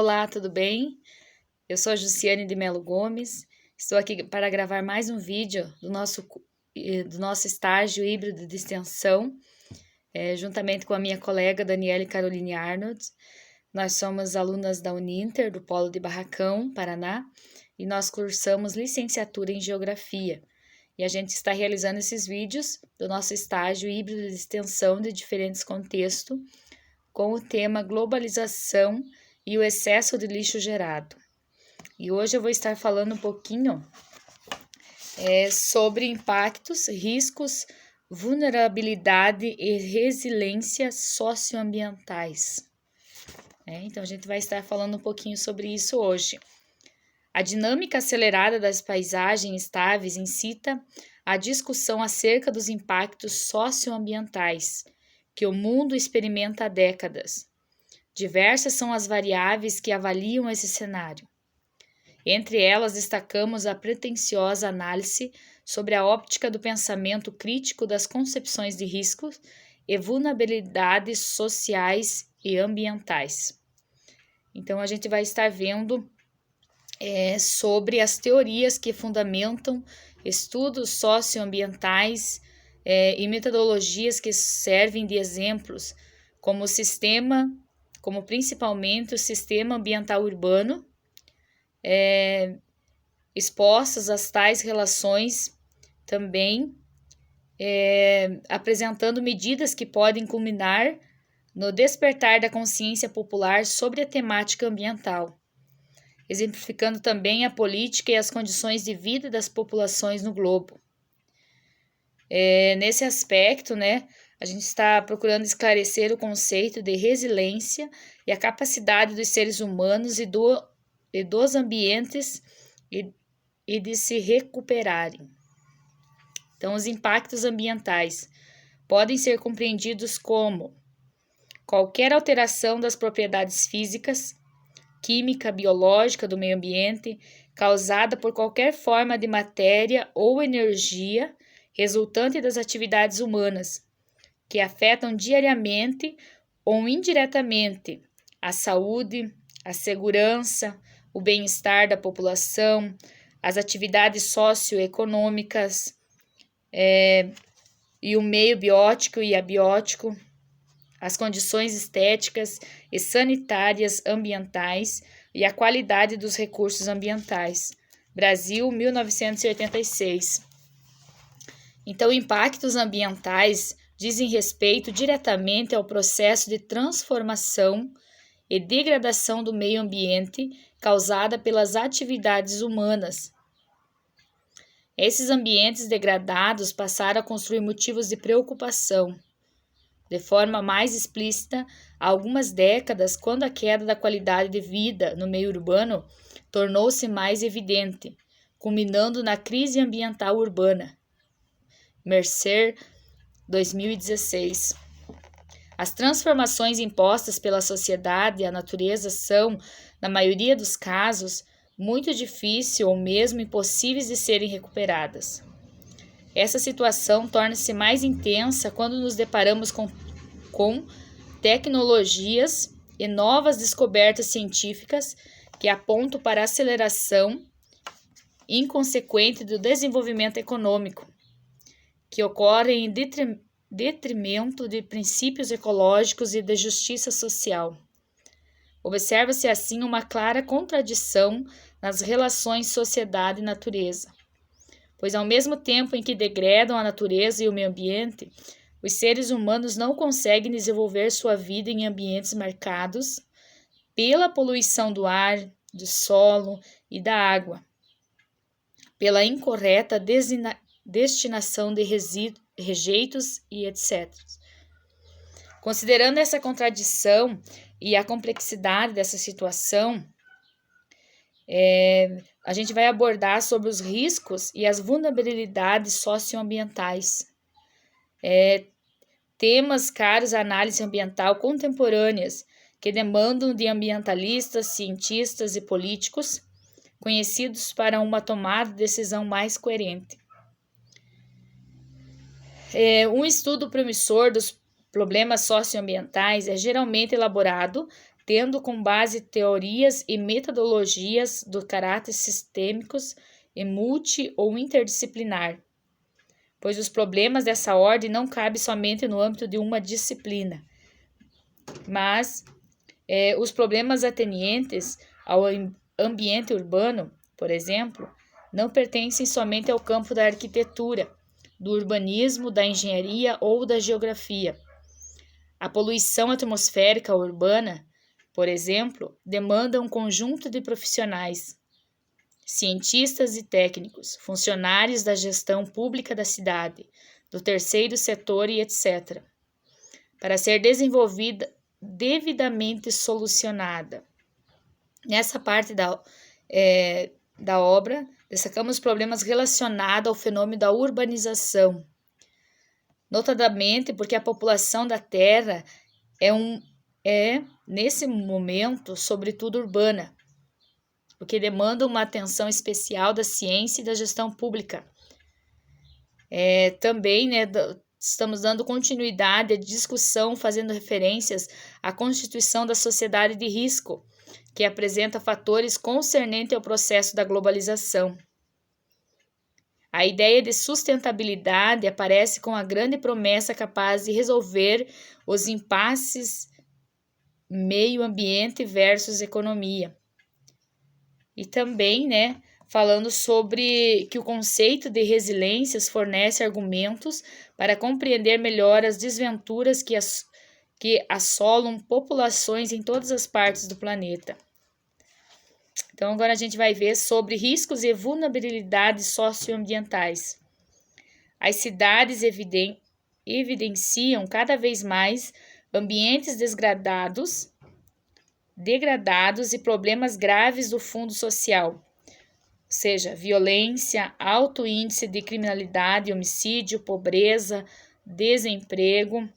Olá, tudo bem? Eu sou a Jussiane de Melo Gomes. Estou aqui para gravar mais um vídeo do nosso estágio híbrido de extensão, juntamente com a minha colega Daniele Caroline Arnold. Nós somos alunas da Uninter, do Polo de Barracão, Paraná, e nós cursamos licenciatura em Geografia. E a gente está realizando esses vídeos do nosso estágio híbrido de extensão de diferentes contextos, com o tema globalização e o excesso de lixo gerado. E hoje eu vou estar falando um pouquinho sobre impactos, riscos, vulnerabilidade e resiliência socioambientais. Então a gente vai estar falando um pouquinho sobre isso hoje. A dinâmica acelerada das paisagens estáveis incita a discussão acerca dos impactos socioambientais que o mundo experimenta há décadas. Diversas são as variáveis que avaliam esse cenário. Entre elas, destacamos a pretensiosa análise sobre a óptica do pensamento crítico das concepções de riscos e vulnerabilidades sociais e ambientais. Então, a gente vai estar vendo sobre as teorias que fundamentam estudos socioambientais e metodologias que servem de exemplos como principalmente o sistema ambiental urbano, expostas às tais relações também, apresentando medidas que podem culminar no despertar da consciência popular sobre a temática ambiental, exemplificando também a política e as condições de vida das populações no globo. Nesse aspecto, a gente está procurando esclarecer o conceito de resiliência e a capacidade dos seres humanos e dos ambientes e de se recuperarem. Então, os impactos ambientais podem ser compreendidos como qualquer alteração das propriedades físicas, química, biológica do meio ambiente, causada por qualquer forma de matéria ou energia resultante das atividades humanas, que afetam diariamente ou indiretamente a saúde, a segurança, o bem-estar da população, as atividades socioeconômicas e o meio biótico e abiótico, as condições estéticas e sanitárias ambientais e a qualidade dos recursos ambientais. Brasil, 1986. Então, impactos ambientais dizem respeito diretamente ao processo de transformação e degradação do meio ambiente causada pelas atividades humanas. Esses ambientes degradados passaram a construir motivos de preocupação, de forma mais explícita, há algumas décadas, quando a queda da qualidade de vida no meio urbano tornou-se mais evidente, culminando na crise ambiental urbana. Mercer, 2016. As transformações impostas pela sociedade e a natureza são, na maioria dos casos, muito difíceis ou mesmo impossíveis de serem recuperadas. Essa situação torna-se mais intensa quando nos deparamos com tecnologias e novas descobertas científicas que apontam para a aceleração inconsequente do desenvolvimento econômico, que ocorre em detrimento de princípios ecológicos e de justiça social. Observa-se assim uma clara contradição nas relações sociedade e natureza, pois ao mesmo tempo em que degradam a natureza e o meio ambiente, os seres humanos não conseguem desenvolver sua vida em ambientes marcados pela poluição do ar, do solo e da água, pela incorreta destinação de rejeitos e etc. Considerando essa contradição e a complexidade dessa situação, a gente vai abordar sobre os riscos e as vulnerabilidades socioambientais. Temas caros à análise ambiental contemporâneas que demandam de ambientalistas, cientistas e políticos conhecidos para uma tomada de decisão mais coerente. Um estudo promissor dos problemas socioambientais é geralmente elaborado tendo como base teorias e metodologias do caráter sistêmicos e multi- ou interdisciplinar, pois os problemas dessa ordem não cabem somente no âmbito de uma disciplina, mas os problemas atenientes ao ambiente urbano, por exemplo, não pertencem somente ao campo da arquitetura, do urbanismo, da engenharia ou da geografia. A poluição atmosférica urbana, por exemplo, demanda um conjunto de profissionais, cientistas e técnicos, funcionários da gestão pública da cidade, do terceiro setor e etc., para ser desenvolvida devidamente solucionada. Nessa parte da obra, destacamos problemas relacionados ao fenômeno da urbanização, notadamente porque a população da Terra é nesse momento, sobretudo urbana, o que demanda uma atenção especial da ciência e da gestão pública. Também, estamos dando continuidade à discussão, fazendo referências à constituição da sociedade de risco, que apresenta fatores concernentes ao processo da globalização. A ideia de sustentabilidade aparece com a grande promessa capaz de resolver os impasses meio ambiente versus economia. E também, falando sobre que o conceito de resiliências fornece argumentos para compreender melhor as desventuras que assolam populações em todas as partes do planeta. Então, agora a gente vai ver sobre riscos e vulnerabilidades socioambientais. As cidades evidenciam cada vez mais ambientes degradados e problemas graves do fundo social, ou seja, violência, alto índice de criminalidade, homicídio, pobreza, desemprego,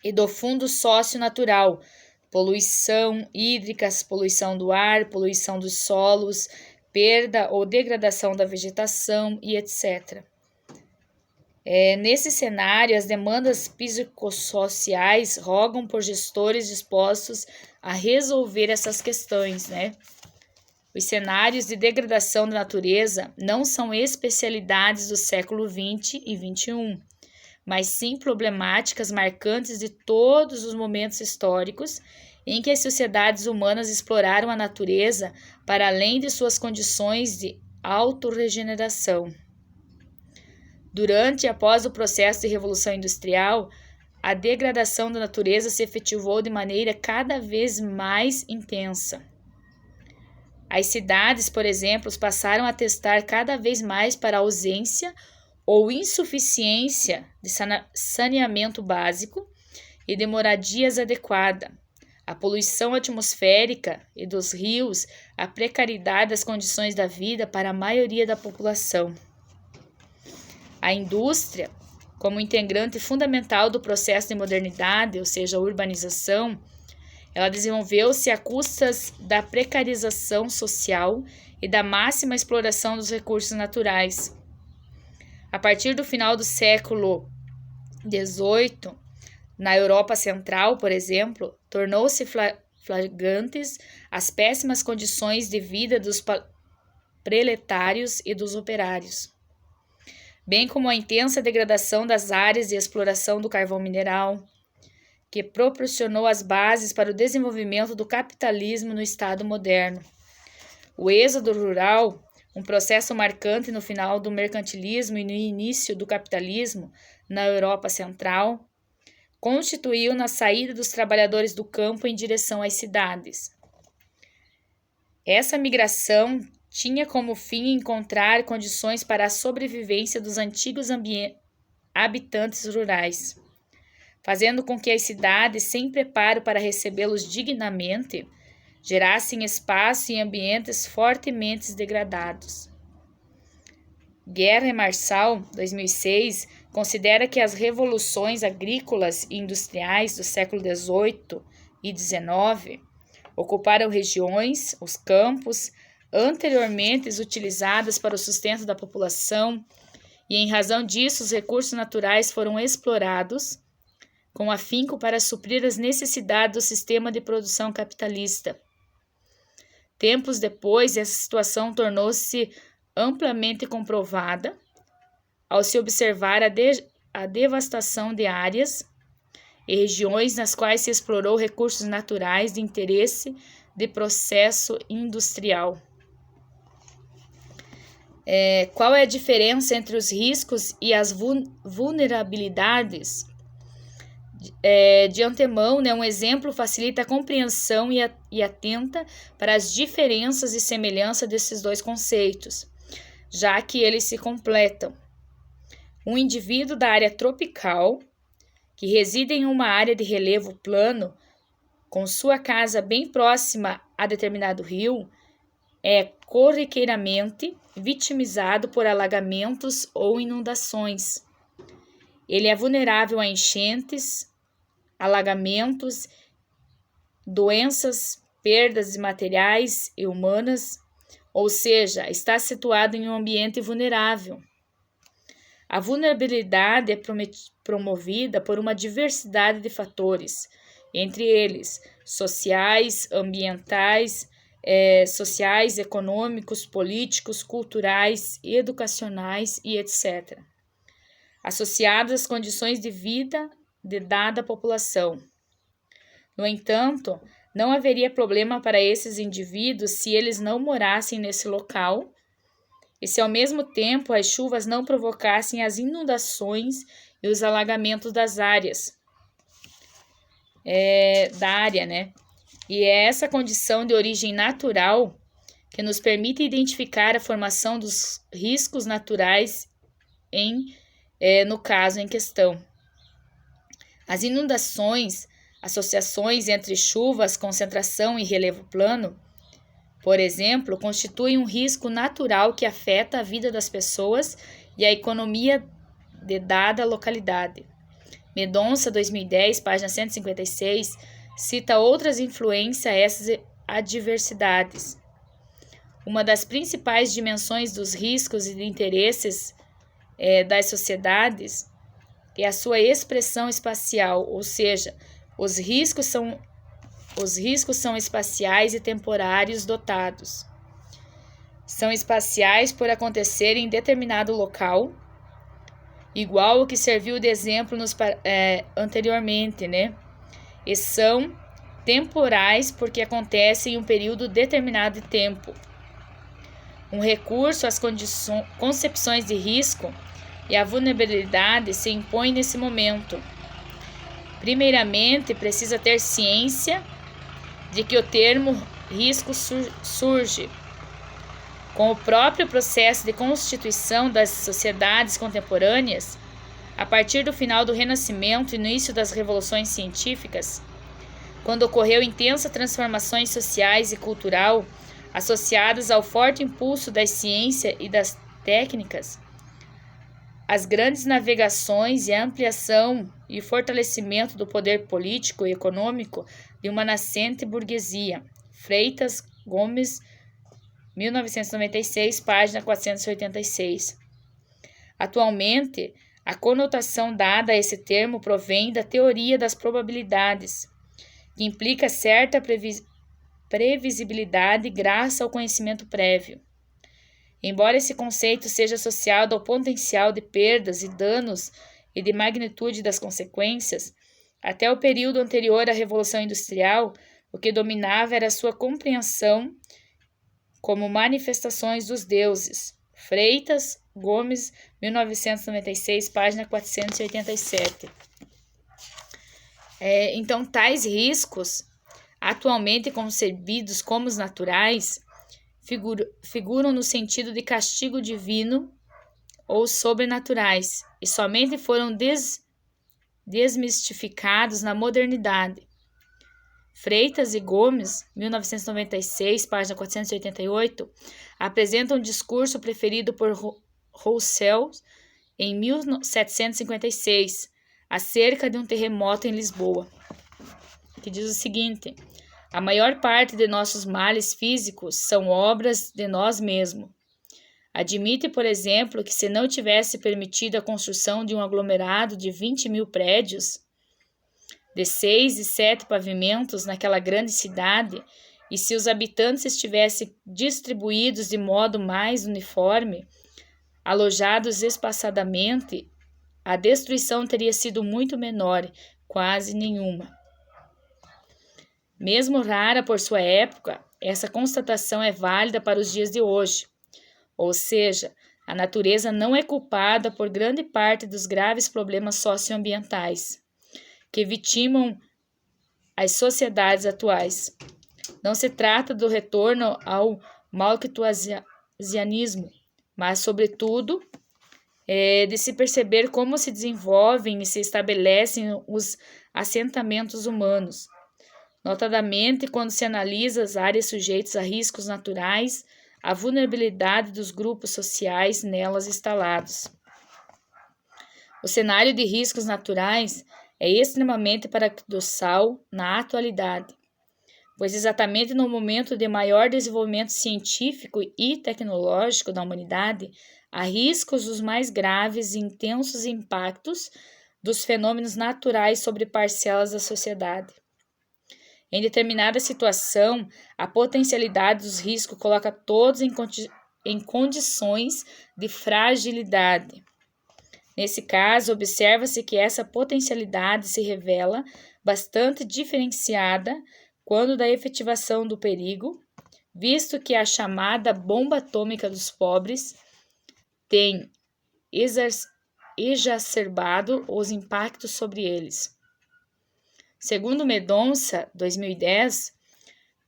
e do fundo socio-natural, poluição hídrica, poluição do ar, poluição dos solos, perda ou degradação da vegetação e etc. Nesse cenário, as demandas psicossociais rogam por gestores dispostos a resolver essas questões, Os cenários de degradação da natureza não são especialidades do século XX e XXI, mas sim problemáticas marcantes de todos os momentos históricos em que as sociedades humanas exploraram a natureza para além de suas condições de autorregeneração. Durante e após o processo de Revolução Industrial, a degradação da natureza se efetivou de maneira cada vez mais intensa. As cidades, por exemplo, passaram a atestar cada vez mais para a ausência ou insuficiência de saneamento básico e de moradias adequadas, a poluição atmosférica e dos rios, a precariedade das condições da vida para a maioria da população. A indústria, como integrante fundamental do processo de modernidade, ou seja, a urbanização, ela desenvolveu-se a custas da precarização social e da máxima exploração dos recursos naturais. A partir do final do século XVIII, na Europa Central, por exemplo, tornou-se flagrantes as péssimas condições de vida dos preletários e dos operários, bem como a intensa degradação das áreas de exploração do carvão mineral, que proporcionou as bases para o desenvolvimento do capitalismo no Estado moderno. O êxodo rural, um processo marcante no final do mercantilismo e no início do capitalismo na Europa Central, constituiu na saída dos trabalhadores do campo em direção às cidades. Essa migração tinha como fim encontrar condições para a sobrevivência dos antigos habitantes rurais, fazendo com que as cidades, sem preparo para recebê-los dignamente, gerassem espaço e ambientes fortemente degradados. Guerra e Marçal, 2006, considera que as revoluções agrícolas e industriais do século XVIII e XIX ocuparam regiões, os campos, anteriormente utilizadas para o sustento da população, e em razão disso os recursos naturais foram explorados, com afinco para suprir as necessidades do sistema de produção capitalista. Tempos depois, essa situação tornou-se amplamente comprovada ao se observar a devastação de áreas e regiões nas quais se explorou recursos naturais de interesse de processo industrial. Qual é a diferença entre os riscos e as vulnerabilidades? De antemão, um exemplo facilita a compreensão e atenta para as diferenças e semelhanças desses dois conceitos, já que eles se completam. Um indivíduo da área tropical, que reside em uma área de relevo plano, com sua casa bem próxima a determinado rio, é corriqueiramente vitimizado por alagamentos ou inundações. Ele é vulnerável a enchentes, alagamentos, doenças, perdas de materiais e humanas, ou seja, está situado em um ambiente vulnerável. A vulnerabilidade é promovida por uma diversidade de fatores, entre eles sociais, ambientais, econômicos, políticos, culturais, educacionais e etc., associados às condições de vida de dada população. No entanto, não haveria problema para esses indivíduos se eles não morassem nesse local e se ao mesmo tempo as chuvas não provocassem as inundações e os alagamentos das áreas, E é essa condição de origem natural que nos permite identificar a formação dos riscos naturais no caso em questão. As inundações, associações entre chuvas, concentração e relevo plano, por exemplo, constituem um risco natural que afeta a vida das pessoas e a economia de dada localidade. Mendonça, 2010, página 156, cita outras influências a essas adversidades. Uma das principais dimensões dos riscos e de interesses das sociedades é a sua expressão espacial, ou seja, os riscos são espaciais e temporários dotados. São espaciais por acontecer em determinado local, igual ao que serviu de exemplo anteriormente, E são temporais porque acontecem em um período determinado de tempo. Um recurso às concepções de risco e a vulnerabilidade se impõe nesse momento. Primeiramente, precisa ter ciência de que o termo risco surge com o próprio processo de constituição das sociedades contemporâneas, a partir do final do Renascimento e início das revoluções científicas, quando ocorreu intensa transformações sociais e cultural associadas ao forte impulso da ciência e das técnicas, as grandes navegações e a ampliação e fortalecimento do poder político e econômico de uma nascente burguesia. Freitas Gomes, 1996, página 486. Atualmente, a conotação dada a esse termo provém da teoria das probabilidades, que implica certa previsibilidade graças ao conhecimento prévio. Embora esse conceito seja associado ao potencial de perdas e danos e de magnitude das consequências, até o período anterior à Revolução Industrial, o que dominava era a sua compreensão como manifestações dos deuses. Freitas Gomes, 1996, página 487. Então, tais riscos, atualmente concebidos como os naturais, figuram no sentido de castigo divino ou sobrenaturais e somente foram desmistificados na modernidade. Freitas e Gomes, 1996, página 488, apresentam um discurso preferido por Rousseau em 1756, acerca de um terremoto em Lisboa, que diz o seguinte: a maior parte de nossos males físicos são obras de nós mesmos. Admite, por exemplo, que se não tivesse permitido a construção de um aglomerado de 20.000 prédios, de 6 e 7 pavimentos naquela grande cidade, e se os habitantes estivessem distribuídos de modo mais uniforme, alojados espaçadamente, a destruição teria sido muito menor, quase nenhuma. Mesmo rara por sua época, essa constatação é válida para os dias de hoje. Ou seja, a natureza não é culpada por grande parte dos graves problemas socioambientais que vitimam as sociedades atuais. Não se trata do retorno ao malthusianismo, mas, sobretudo, de se perceber como se desenvolvem e se estabelecem os assentamentos humanos, notadamente quando se analisa as áreas sujeitas a riscos naturais, a vulnerabilidade dos grupos sociais nelas instalados. O cenário de riscos naturais é extremamente paradoxal na atualidade, pois exatamente no momento de maior desenvolvimento científico e tecnológico da humanidade, há riscos dos mais graves e intensos impactos dos fenômenos naturais sobre parcelas da sociedade. Em determinada situação, a potencialidade dos riscos coloca todos em condições de fragilidade. Nesse caso, observa-se que essa potencialidade se revela bastante diferenciada quando da efetivação do perigo, visto que a chamada bomba atômica dos pobres tem exacerbado os impactos sobre eles. Segundo Mendonça, 2010,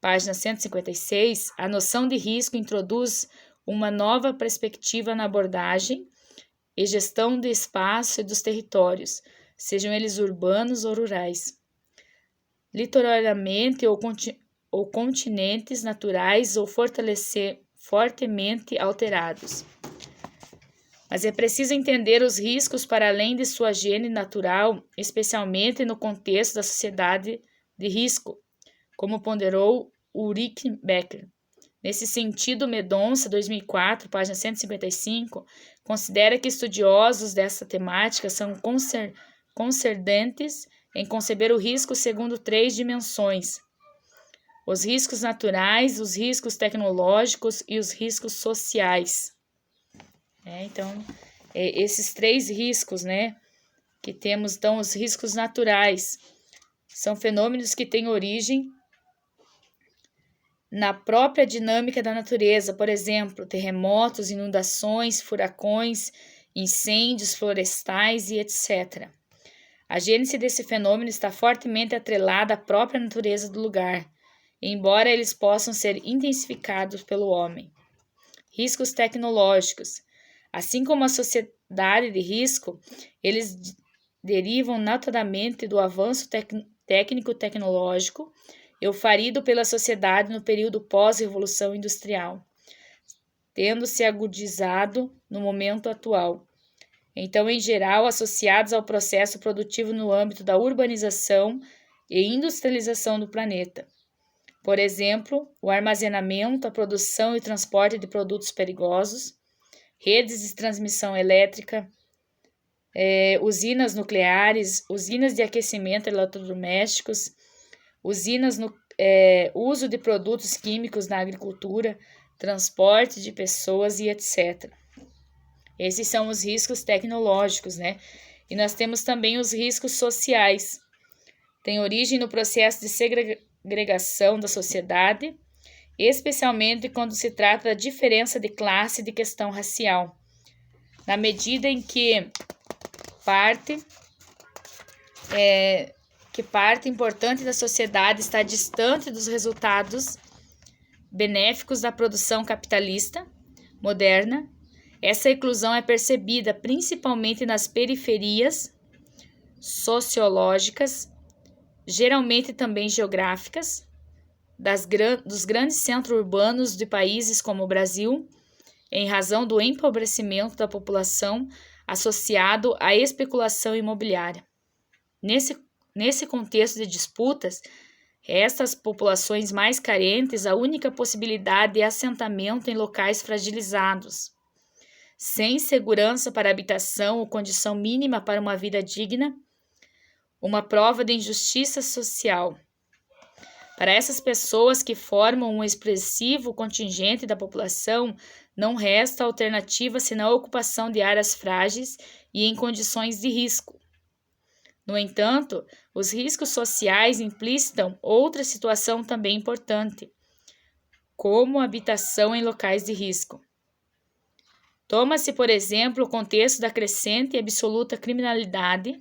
página 156, a noção de risco introduz uma nova perspectiva na abordagem e gestão do espaço e dos territórios, sejam eles urbanos ou rurais, litoralmente ou continentes naturais ou fortemente alterados. Mas é preciso entender os riscos para além de sua gênese natural, especialmente no contexto da sociedade de risco, como ponderou Ulrich Becker. Nesse sentido, Mendonça, 2004, página 155, considera que estudiosos dessa temática são concordantes em conceber o risco segundo 3 dimensões: os riscos naturais, os riscos tecnológicos e os riscos sociais. Então, esses 3 riscos, que temos, então, os riscos naturais, são fenômenos que têm origem na própria dinâmica da natureza, por exemplo, terremotos, inundações, furacões, incêndios florestais e etc. A gênese desse fenômeno está fortemente atrelada à própria natureza do lugar, embora eles possam ser intensificados pelo homem. Riscos tecnológicos. Assim como a sociedade de risco, eles derivam notadamente do avanço técnico-tecnológico eufarido pela sociedade no período pós-revolução industrial, tendo se agudizado no momento atual. Então, em geral, associados ao processo produtivo no âmbito da urbanização e industrialização do planeta. Por exemplo, o armazenamento, a produção e transporte de produtos perigosos, redes de transmissão elétrica, usinas nucleares, usinas de aquecimento eletrodomésticos, usinas no uso de produtos químicos na agricultura, transporte de pessoas e etc. Esses são os riscos tecnológicos, E nós temos também os riscos sociais. Tem origem no processo de segregação da sociedade, especialmente quando se trata da diferença de classe e de questão racial, na medida em que parte importante da sociedade está distante dos resultados benéficos da produção capitalista moderna. Essa exclusão é percebida principalmente nas periferias sociológicas, geralmente também geográficas, dos grandes centros urbanos de países como o Brasil, em razão do empobrecimento da população associado à especulação imobiliária. Nesse contexto de disputas, estas populações mais carentes, a única possibilidade é assentamento em locais fragilizados, sem segurança para habitação ou condição mínima para uma vida digna, uma prova de injustiça social. Para essas pessoas que formam um expressivo contingente da população, não resta alternativa senão a ocupação de áreas frágeis e em condições de risco. No entanto, os riscos sociais implicitam outra situação também importante, como a habitação em locais de risco. Toma-se, por exemplo, o contexto da crescente e absoluta criminalidade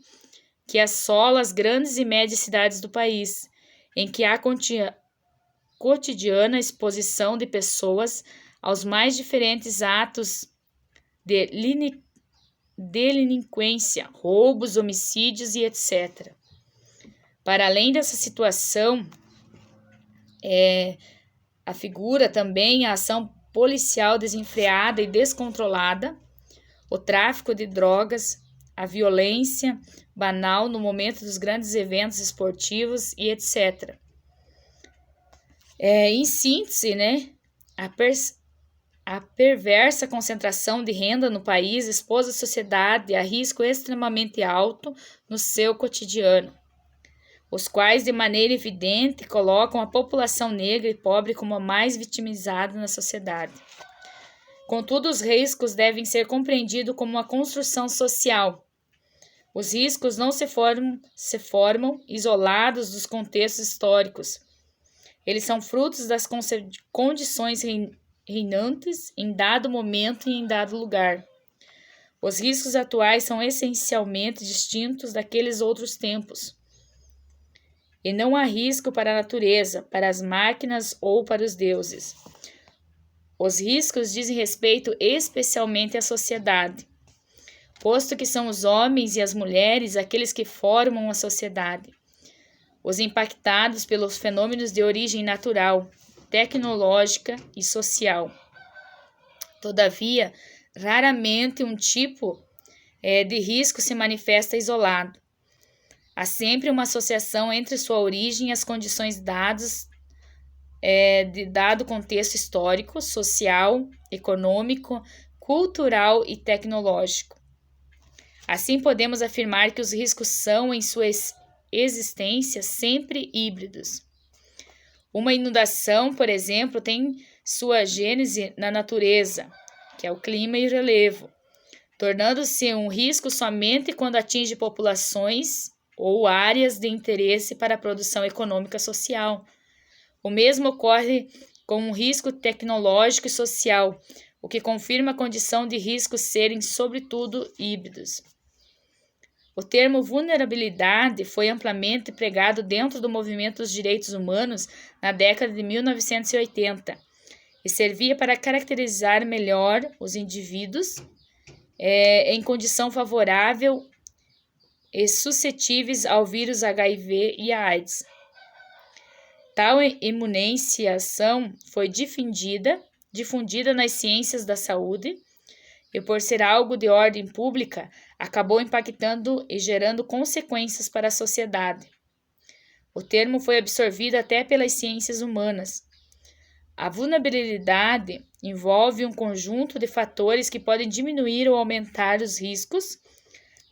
que assola as grandes e médias cidades do país, em que há cotidiana exposição de pessoas aos mais diferentes atos de delinquência, roubos, homicídios e etc. Para além dessa situação, afigura também a ação policial desenfreada e descontrolada, o tráfico de drogas, a violência banal no momento dos grandes eventos esportivos e etc. Em síntese, a perversa concentração de renda no país expôs a sociedade a risco extremamente alto no seu cotidiano, os quais, de maneira evidente, colocam a população negra e pobre como a mais vitimizada na sociedade. Contudo, os riscos devem ser compreendidos como uma construção social. Os riscos não se formam isolados dos contextos históricos. Eles são frutos das condições reinantes em dado momento e em dado lugar. Os riscos atuais são essencialmente distintos daqueles outros tempos. E não há risco para a natureza, para as máquinas ou para os deuses. Os riscos dizem respeito especialmente à sociedade, posto que são os homens e as mulheres aqueles que formam a sociedade, os impactados pelos fenômenos de origem natural, tecnológica e social. Todavia, raramente um tipo de risco se manifesta isolado. Há sempre uma associação entre sua origem e as condições dadas de dado contexto histórico, social, econômico, cultural e tecnológico. Assim, podemos afirmar que os riscos são, em sua existência, sempre híbridos. Uma inundação, por exemplo, tem sua gênese na natureza, que é o clima e o relevo, tornando-se um risco somente quando atinge populações ou áreas de interesse para a produção econômica social. O mesmo ocorre com um risco tecnológico e social, o que confirma a condição de riscos serem, sobretudo, híbridos. O termo vulnerabilidade foi amplamente empregado dentro do movimento dos direitos humanos na década de 1980 e servia para caracterizar melhor os indivíduos em condição favorável e suscetíveis ao vírus HIV e à AIDS. Tal imunenciação foi difundida nas ciências da saúde e, por ser algo de ordem pública, acabou impactando e gerando consequências para a sociedade. O termo foi absorvido até pelas ciências humanas. A vulnerabilidade envolve um conjunto de fatores que podem diminuir ou aumentar os riscos,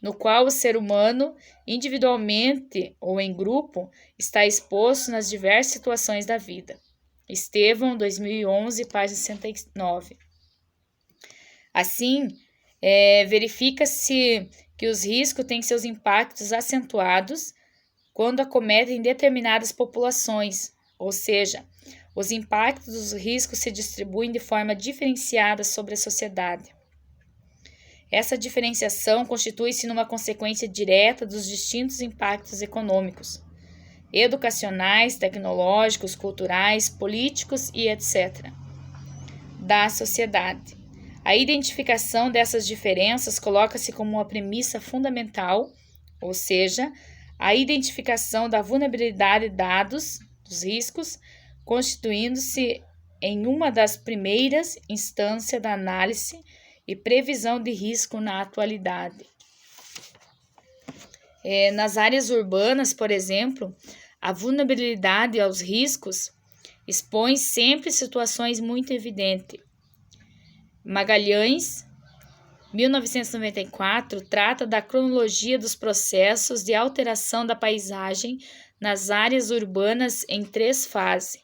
no qual o ser humano, individualmente ou em grupo, está exposto nas diversas situações da vida. Estevão, 2011, página 69. Assim, verifica-se que os riscos têm seus impactos acentuados quando acometem determinadas populações, ou seja, os impactos dos riscos se distribuem de forma diferenciada sobre a sociedade. Essa diferenciação constitui-se numa consequência direta dos distintos impactos econômicos, educacionais, tecnológicos, culturais, políticos e etc. da sociedade. A identificação dessas diferenças coloca-se como uma premissa fundamental, ou seja, a identificação da vulnerabilidade de dados, dos riscos, constituindo-se em uma das primeiras instâncias da análise e previsão de risco na atualidade. Nas áreas urbanas, por exemplo, a vulnerabilidade aos riscos expõe sempre situações muito evidentes. Magalhães 1994 trata da cronologia dos processos de alteração da paisagem nas áreas urbanas em 3 fases.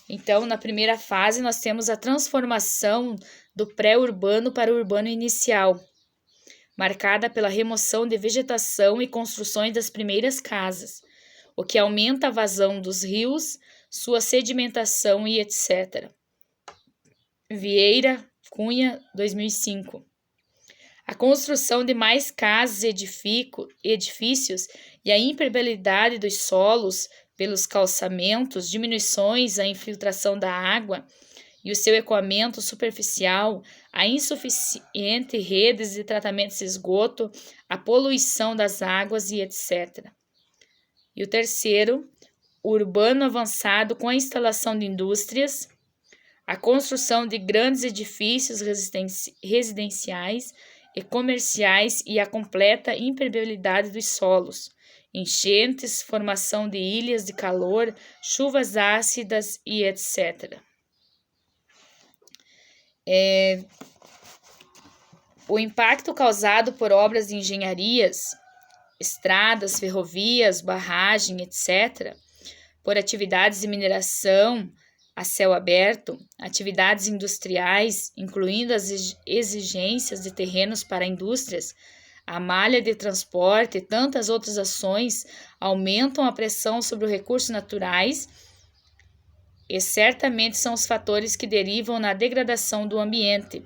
Então, na primeira fase, nós temos a transformação do pré-urbano para o urbano inicial, marcada pela remoção de vegetação e construções das primeiras casas, o que aumenta a vazão dos rios, sua sedimentação e etc. Vieira Cunha, 2005. A construção de mais casas e edifícios e a impermeabilidade dos solos pelos calçamentos, diminuições, a infiltração da água e o seu escoamento superficial, a insuficiente redes de tratamento de esgoto, a poluição das águas e etc. E o terceiro, o urbano avançado com a instalação de indústrias, a construção de grandes edifícios residenciais e comerciais e a completa impermeabilidade dos solos, enchentes, formação de ilhas de calor, chuvas ácidas e etc. O impacto causado por obras de engenharias, estradas, ferrovias, barragem, etc., por atividades de mineração a céu aberto, atividades industriais, incluindo as exigências de terrenos para indústrias, a malha de transporte e tantas outras ações aumentam a pressão sobre os recursos naturais e certamente são os fatores que derivam na degradação do ambiente.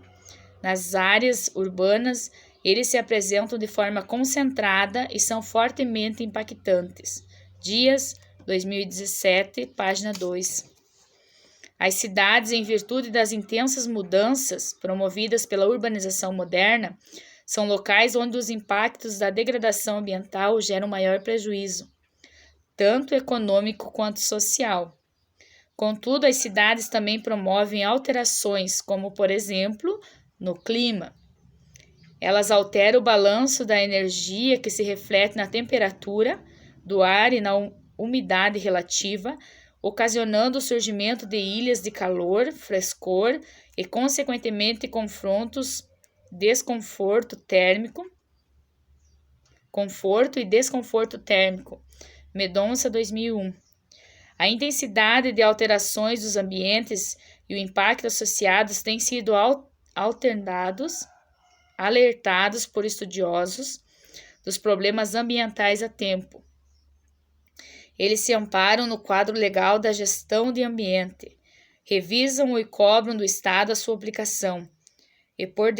Nas áreas urbanas, eles se apresentam de forma concentrada e são fortemente impactantes. Dias, 2017, página 2. As cidades, em virtude das intensas mudanças promovidas pela urbanização moderna, são locais onde os impactos da degradação ambiental geram maior prejuízo, tanto econômico quanto social. Contudo, as cidades também promovem alterações, como, por exemplo, no clima. Elas alteram o balanço da energia que se reflete na temperatura do ar e na umidade relativa, ocasionando o surgimento de ilhas de calor, frescor e, consequentemente, conforto e desconforto térmico. Mendonça, 2001. A intensidade de alterações dos ambientes e o impacto associados têm sido alertados por estudiosos dos problemas ambientais há tempo. Eles se amparam no quadro legal da gestão de ambiente, revisam e cobram do Estado a sua aplicação, e por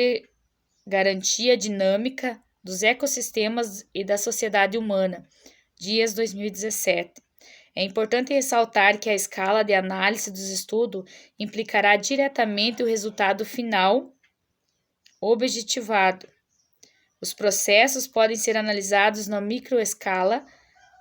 garantia dinâmica dos ecossistemas e da sociedade humana. Dias, 2017. É importante ressaltar que a escala de análise dos estudos implicará diretamente o resultado final objetivado. Os processos podem ser analisados na microescala,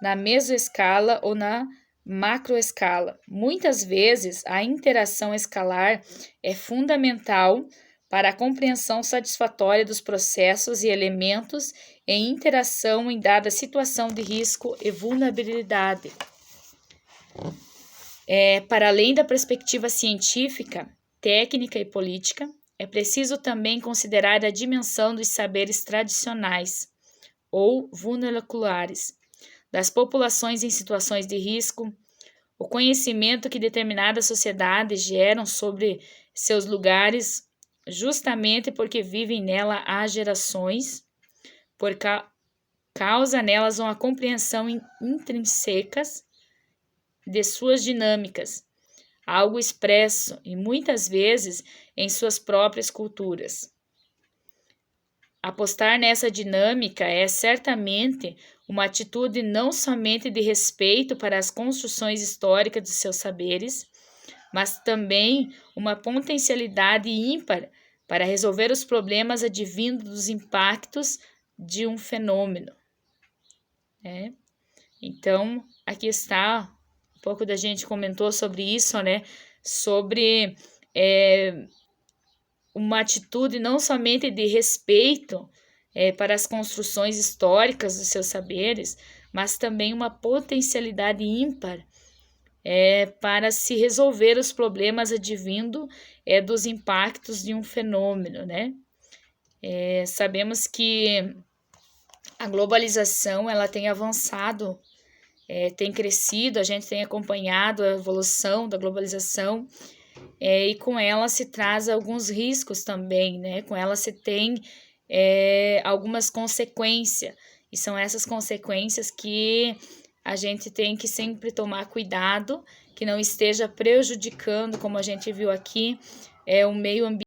na mesoescala ou na macroescala. Muitas vezes, a interação escalar é fundamental para a compreensão satisfatória dos processos e elementos em interação em dada situação de risco e vulnerabilidade. Para além da perspectiva científica, técnica e política, é preciso também considerar a dimensão dos saberes tradicionais ou vulneraculares das populações em situações de risco, o conhecimento que determinadas sociedades geram sobre seus lugares, justamente porque vivem nela há gerações, por causa nelas uma compreensão intrínseca de suas dinâmicas, algo expresso e muitas vezes em suas próprias culturas. Apostar nessa dinâmica é certamente uma atitude não somente de respeito para as construções históricas de seus saberes, mas também uma potencialidade ímpar para resolver os problemas advindos dos impactos de um fenômeno. Então, aqui está, um pouco da gente comentou sobre isso, sobre uma atitude não somente de respeito para as construções históricas dos seus saberes, mas também uma potencialidade ímpar para se resolver os problemas advindo dos impactos de um fenômeno, Sabemos que a globalização ela tem avançado, tem crescido, a gente tem acompanhado a evolução da globalização, e com ela se traz alguns riscos também, né? Com ela se tem algumas consequências, e são essas consequências que a gente tem que sempre tomar cuidado, que não esteja prejudicando, como a gente viu aqui, o meio ambiente.